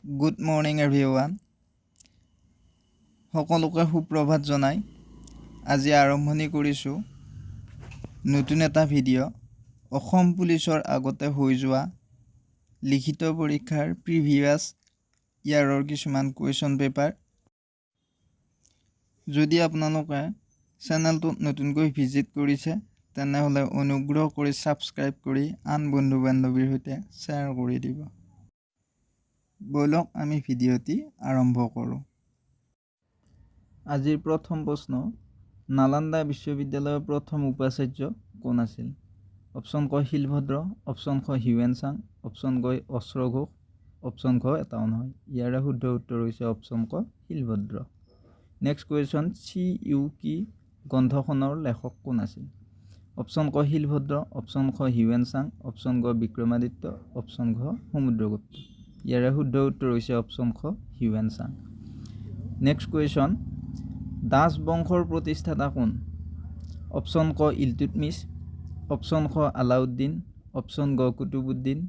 Good morning everyone. সকলোকে সুপ্ৰভাত জনাই আজি আৰম্ভণি কৰিছোঁ নতুন এটা ভিডিঅ' অসম পুলিচৰ আগতে হৈ যোৱা লিখিত পৰীক্ষাৰ প্ৰিভিয়াছ ইয়াৰৰ কিছুমান কুৱেশ্যন পেপাৰ। যদি আপোনালোকে চেনেলটোত নতুনকৈ ভিজিট কৰিছে তেনেহ'লে অনুগ্ৰহ কৰি ছাবস্ক্ৰাইব কৰি আন বন্ধু বান্ধৱীৰ সৈতে শ্বেয়াৰ কৰি দিব। বলক আমি ভিডিঅ'টি আৰম্ভ কৰোঁ। আজিৰ প্ৰথম প্ৰশ্ন, নালন্দা বিশ্ববিদ্যালয়ৰ প্ৰথম উপাচাৰ্য কোন আছিল? অপশ্যন ক শিলভদ্ৰ, অপশ্যন খ হিউৱেন চাং, অপশ্যন গ অস্ত্ৰ ঘোষ, অপশ্যন খ এটাও নহয়। ইয়াৰে শুদ্ধ উত্তৰ হৈছে অপশ্যন ক শিলভদ্ৰ। নেক্সট কুৱেশ্যন, CUK গ্ৰন্থখনৰ লেখক কোন আছিল? অপশ্যন ক শিলভদ্ৰ, অপশ্যন খ হিউৱেন চাং, অপশ্যন গ বিক্ৰমাদিত্য, অপশ্যন ঘ সমুদ্ৰগুপ্ত। ইয়াৰে শুদ্ধ উত্তৰ হৈছে অপশ্যন খ Hiuen Tsang. Next question, Das বংশৰ প্ৰতিষ্ঠাতা কোন? অপশ্যন ক ইলতুৎমিছ, অপশ্যন খ আলাউদ্দিন, অপশ্যন গ কুতুবুদ্দিন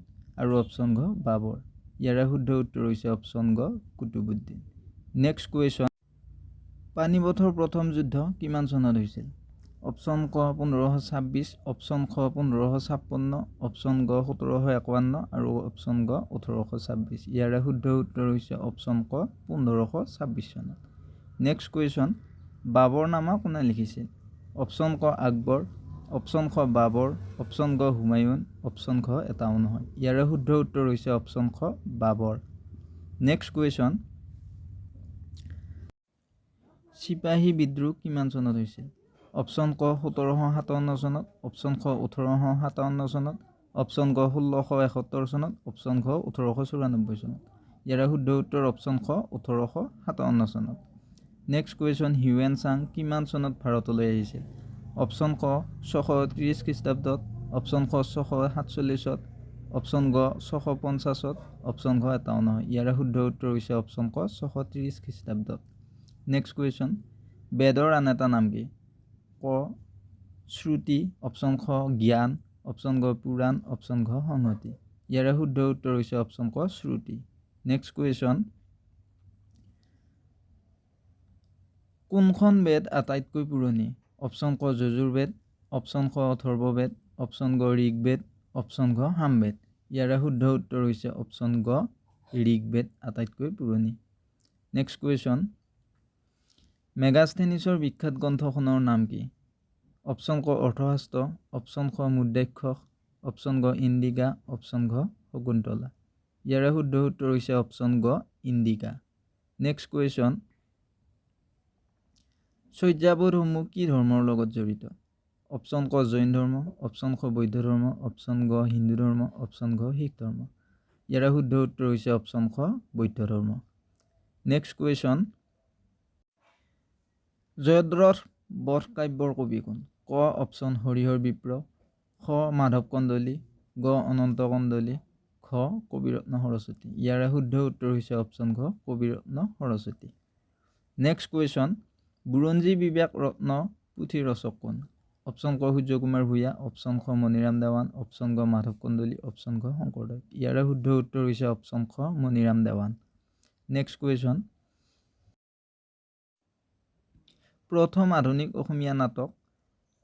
আৰু অপশ্যন ঘ বাবৰ। ইয়াৰে শুদ্ধ উত্তৰ হৈছে অপশ্যন গ কুতুবুদ্দিন। নেক্সট কুৱেশ্যন, পানিপথৰ প্ৰথম যুদ্ধ কিমান চনত হৈছিল? অপশ্যন ক 1526, অপশ্যন খ 1556, অপশ্যন গ 1751 আৰু অপশ্যন গ 1826। ইয়াৰে শুদ্ধ উত্তৰ হৈছে অপশ্যন ক 1526 চনত। নেক্সট কুৱেশ্যন, বাবৰনামা কোনে লিখিছিল? অপশ্যন ক আকবৰ, অপশ্যন খ বাবৰ, অপশ্যন গ হুমায়ুন, অপশ্যন খ এটাও নহয়। ইয়াৰে শুদ্ধ উত্তৰ হৈছে অপশ্যন খ বাবৰ। নেক্সট কুৱেশ্যন, চিপাহী বিদ্ৰোহ কিমান চনত হৈছিল? অপশ্যন ক 1757 চনত, অপশ্যন খ 1857 চনত, অপশ্যন গ 1671 চনত, অপশ্যন খ 1894 চনত। ইয়াৰে শুদ্ধ উত্তৰ অপশ্যন খ 1857 চনত। নেক্সট কুৱেশ্যন, হিউৱেন চাং কিমান চনত ভাৰতলৈ আহিছিল? অপশ্যন ক 630 খ্ৰীষ্টাব্দত, অপশ্যন খ 647ত, অপশ্যন গ 650ত, অপশ্যন ঘ এটাও নহয়। ইয়াৰে শুদ্ধ উত্তৰ হৈছে অপশ্যন ক 630 খ্ৰীষ্টাব্দত। নেক্সট কুৱেশ্যন, বেদৰ আন এটা নাম কি? ক শ্ৰুতি, অপশ্যন খ জ্ঞান, অপশ্যন গ পুৰাণ, অপশ্যন ঘ সংহতি। ইয়াৰে শুদ্ধ উত্তৰ হৈছে অপশ্যন ক শ্ৰুতি। নেক্সট কুৱেশ্যন, কোনখন বেদ আটাইতকৈ পুৰণি? অপশ্যন ক যজুৰ্বেদ, অপশ্যন খ অথৰ্ববেদ, অপশ্যন গ ঋগ্বেদ, অপশ্যন ঘ সামবেদ। ইয়াৰে শুদ্ধ উত্তৰ হৈছে অপশ্যন গ ঋগ্বেদ আটাইতকৈ পুৰণি। নেক্সট কুৱেশ্যন, মেগাস্থেনিছৰ বিখ্যাত গ্ৰন্থখনৰ নাম কি? অপশ্যন ক অৰ্থশাস্ত্ৰ, অপশ্যন খ মুদ্ৰাক্ষস, অপশ্যন গ ইণ্ডিকা, অপশ্যন ঘ শকুন্তলা। ইয়াৰে শুদ্ধ উত্তৰ হৈছে অপশ্যন গ ইণ্ডিকা। নেক্সট কুৱেশ্যন, শয্যাবোধসমূহ কি ধৰ্মৰ লগত জড়িত? অপশ্যন ক জৈন ধৰ্ম, অপশ্যন খ বৌদ্ধ ধৰ্ম, অপশ্যন গ হিন্দু ধৰ্ম, অপশ্যন ঘ শিখ ধৰ্ম। ইয়াৰে শুদ্ধ উত্তৰ হৈছে অপশ্যন খ বৌদ্ধ ধৰ্ম। নেক্সট কুৱেশ্যন, জয়দ্ৰথ বধ কাব্যৰ কবি কোন? ক অপশ্যন হৰিহৰ বিপ্ৰ, খ মাধৱ কন্দলী, গ অনন্ত কন্দলী, খ কবিৰত্ন সৰস্বতী। ইয়াৰে শুদ্ধ উত্তৰ হৈছে অপশ্যন ঘ কবিৰত্ন সৰস্বতী। নেক্সট কুৱেশ্যন, বুৰঞ্জী বিবেক ৰত্ন পুথিৰ ৰচক কোন? অপশ্যন ক সূৰ্যকুমাৰ ভূঞা, অপশ্যন খ মণিৰাম দেৱান, অপশ্যন গ মাধৱ কন্দলী, অপশ্যন ঘ শংকৰদেৱ। ইয়াৰে শুদ্ধ উত্তৰ হৈছে অপশ্যন খ মণিৰাম দেৱান। নেক্সট কুৱেশ্যন, প্ৰথম আধুনিক অসমীয়া নাটক?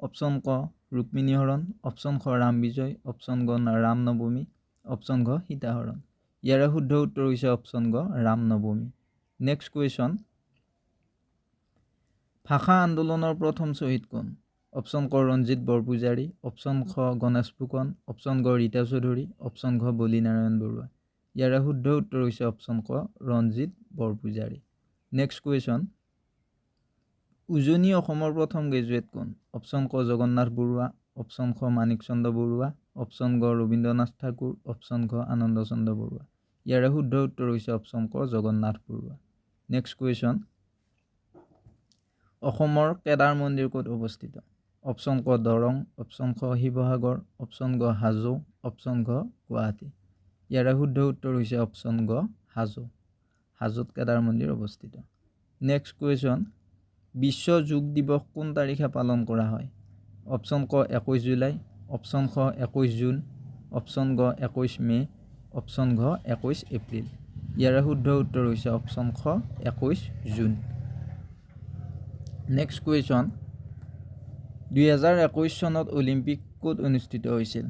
অপশ্যন ক ৰুক্মিণী হৰণ, অপশ্যন খ ৰাম বিজয়, অপশ্যন গ ৰাম নৱমী, অপশ্যন ঘ সীতাহৰণ। ইয়াৰে শুদ্ধ উত্তৰ হৈছে অপশ্যন গ ৰাম নৱমী। নেক্সট কুৱেশ্যন, ভাষা আন্দোলনৰ প্ৰথম শ্বহীদ কোন? অপশ্যন ক ৰঞ্জিত বৰপূজাৰী, অপশ্যন খ গণেশ ফুকন, অপশ্যন গ ৰীতা চৌধুৰী, অপশ্যন ঘ বলি নাৰায়ণ বৰুৱা। ইয়াৰে শুদ্ধ উত্তৰ হৈছে অপশ্যন ক ৰঞ্জিত বৰপূজাৰী। নেক্সট কুৱেশ্যন, উজনি অসমৰ প্ৰথম গ্ৰেজুৱেট কোন? অপশ্যন ক জগন্নাথ বৰুৱা, অপশ্যন খ মাণিক চন্দ্ৰ বৰুৱা, অপশ্যন গ ৰবীন্দ্ৰনাথ ঠাকুৰ, অপশ্যন ঘ আনন্দ চন্দ্ৰ বৰুৱা। ইয়াৰে শুদ্ধ উত্তৰ হৈছে অপশ্যন ক জগন্নাথ বৰুৱা। নেক্সট কুৱেশ্যন, অসমৰ কেদাৰ মন্দিৰ ক'ত অৱস্থিত? অপশ্যন ক দৰং, অপশ্যন খ শিৱসাগৰ, অপশ্যন গ হাজো, অপশ্যন ঘ গুৱাহাটী। ইয়াৰে শুদ্ধ উত্তৰ হৈছে অপশ্যন গ হাজো। হাজোত কেদাৰ মন্দিৰ অৱস্থিত। নেক্সট কুৱেশ্যন, বিশ্ব যোগ দিৱস কোন তাৰিখে পালন কৰা হয়? অপশ্যন ক 21 জুলাই, অপশ্যন খ 21 জুন, অপশ্যন গ 21 মে', অপশ্যন ঘ 21 এপ্ৰিল। ইয়াৰে শুদ্ধ উত্তৰ হৈছে অপশ্যন খ 21 জুন। নেক্সট কুৱেশ্যন 2021 চনত অলিম্পিক ক'ত অনুষ্ঠিত হৈছিল?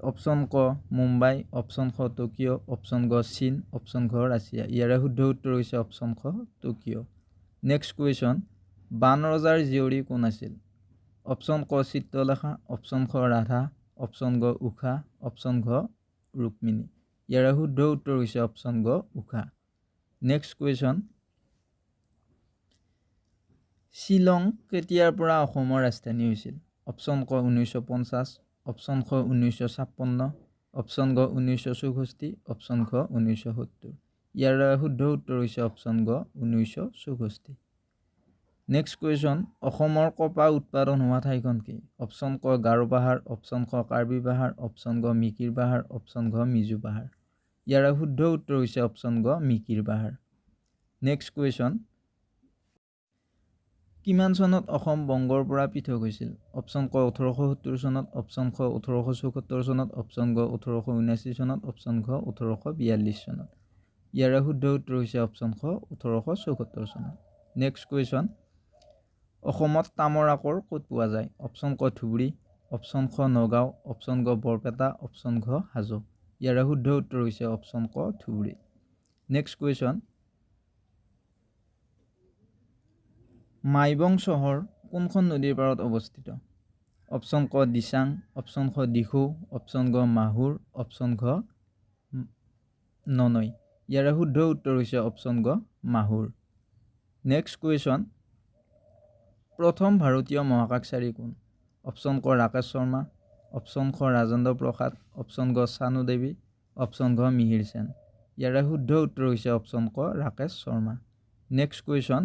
অপশ্যন ক মুম্বাই, অপশ্যন খ টকিঅ', অপশ্যন গ চীন, অপশ্যন ঘ ৰাছিয়া। ইয়াৰে শুদ্ধ উত্তৰ হৈছে অপশ্যন খ টকিঅ'। নেক্সট কুৱেশ্যন বান ৰজাৰ জীয়ৰী কোন আছিল? অপশ্যন ক চিত্ৰলেখা, অপশ্যন খ ৰাধা, অপশ্যন গ উষা, অপশ্যন ঘ ৰুক্মিণী। ইয়াৰে শুদ্ধ উত্তৰ হৈছে অপশ্যন গ উষা। নেক্সট কুৱেশ্যন শ্বিলং কেতিয়াৰ পৰা অসমৰ ৰাজধানী হৈছিল? অপশ্যন ক 1950, অপশ্যন খ 1956, অপশ্যন গ 1964, অপশ্যন খ 1970। ইয়াৰ শুদ্ধ উত্তৰ হৈছে অপশ্যন গ 1964। নেক্সট কুৱেশ্যন অসমৰ কপাহ উৎপাদন হোৱা ঠাইখন কি? অপশ্যন ক গাৰো পাহাৰ, অপশ্যন খ কাৰ্বি পাহাৰ, অপশ্যন গ মিকিৰ পাহাৰ, অপশ্যন ঘ মিজু পাহাৰ। ইয়াৰ শুদ্ধ উত্তৰ হৈছে অপশ্যন গ মিকিৰ পাহাৰ। নেক্সট কুৱেশ্যন কিমান চনত অসম বংগৰ পৰা পৃথক হৈছিল? অপশ্যন ক 1870 চনত, অপশ্যন খ 1874 চনত, অপশ্যন গ 1879 চনত, অপশ্যন ঘ 1842 চনত। ইয়াৰ শুদ্ধ উত্তৰ হৈছে অপশ্যন খ 1874 চনত। নেক্সট কুৱেশ্যন অসমত তামৰ আকৰ ক'ত পোৱা যায়? অপশ্যন ক ধুবুৰী, অপশ্যন খ নগাঁও, অপশ্যন গ বৰপেটা, অপশ্যন ঘ হাজো। ইয়াৰ শুদ্ধ উত্তৰ হৈছে অপশ্যন ক ধুবুৰী। নেক্সট কুৱেশ্যন মাইবং চহৰ কোনখন নদীৰ পাৰত অৱস্থিত? অপশ্যন ক দিচাং, অপশ্যন খ দিখৌ, অপশ্যন গ মাহুৰ, অপশ্যন ঘ ননৈ। ইয়াৰ শুদ্ধ উত্তৰ হৈছে অপশ্যন গ মাহুৰ। নেক্সট কুৱেশ্যন প্ৰথম ভাৰতীয় মহাকাশচাৰী কোন? অপশ্যন ক ৰাকেশ শৰ্মা, অপশ্যন খ ৰাজেন্দ্ৰ প্ৰসাদ, অপশ্যন গ চানু দেৱী, অপশ্যন ঘ মিহিৰ সেন। ইয়াৰ শুদ্ধ উত্তৰ হৈছে অপশ্যন ক ৰাকেশ শৰ্মা। নেক্সট কুৱেশ্যন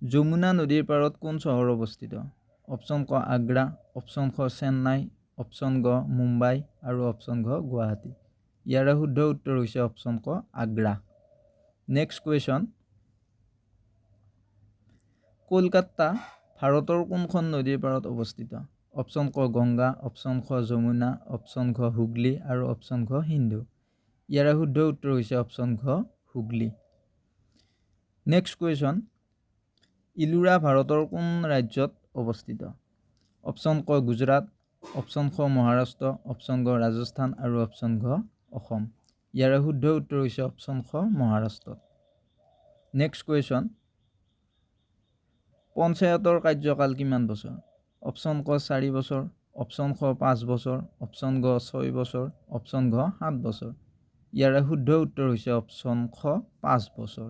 যমুনা নদীৰ পাৰত কোন চহৰ অৱস্থিত? অপশ্যন ক আগ্ৰা, অপশ্যন খ চেন্নাই, অপশ্যন গ মুম্বাই আৰু অপশ্যন ঘ গুৱাহাটী। ইয়াৰ শুদ্ধ উত্তৰ হৈছে অপশ্যন ক আগ্ৰা। নেক্সট কুৱেশ্যন কলকাতা ভাৰতৰ কোনখন নদীৰ পাৰত অৱস্থিত? অপশ্যন ক গংগা, অপশ্যন খ যমুনা, অপশ্যন ঘ হুগলী আৰু অপশ্যন ঘ সিন্ধু। ইয়াৰ শুদ্ধ উত্তৰ হৈছে অপশ্যন ঘ হুগলী। নেক্সট কুৱেশ্যন ইলোৰা ভাৰতৰ কোন ৰাজ্যত অৱস্থিত? অপশ্যন ক গুজৰাট, অপশ্যন খ মহাৰাষ্ট্ৰ, অপশ্যন গ ৰাজস্থান আৰু অপশ্যন ঘ অসম। ইয়াৰ শুদ্ধ উত্তৰ হৈছে অপশ্যন খ মহাৰাষ্ট্ৰত। নেক্সট কুৱেশ্যন পঞ্চায়তৰ কাৰ্যকাল কিমান বছৰ? অপশ্যন ক 4 বছৰ, অপশ্যন খ 5 বছৰ, অপশ্যন গ 6 বছৰ, অপশ্যন ঘ 7 বছৰ। ইয়াৰ শুদ্ধ উত্তৰ হৈছে অপশ্যন খ 5 বছৰ।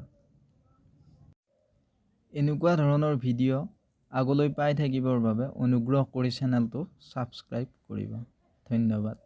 এনেকুৱা ধৰণৰ ভিডিঅ' আগলৈ পাই থাকিবৰ বাবে অনুগ্ৰহ কৰি চেনেলটো ছাবস্ক্ৰাইব কৰিব। ধন্যবাদ।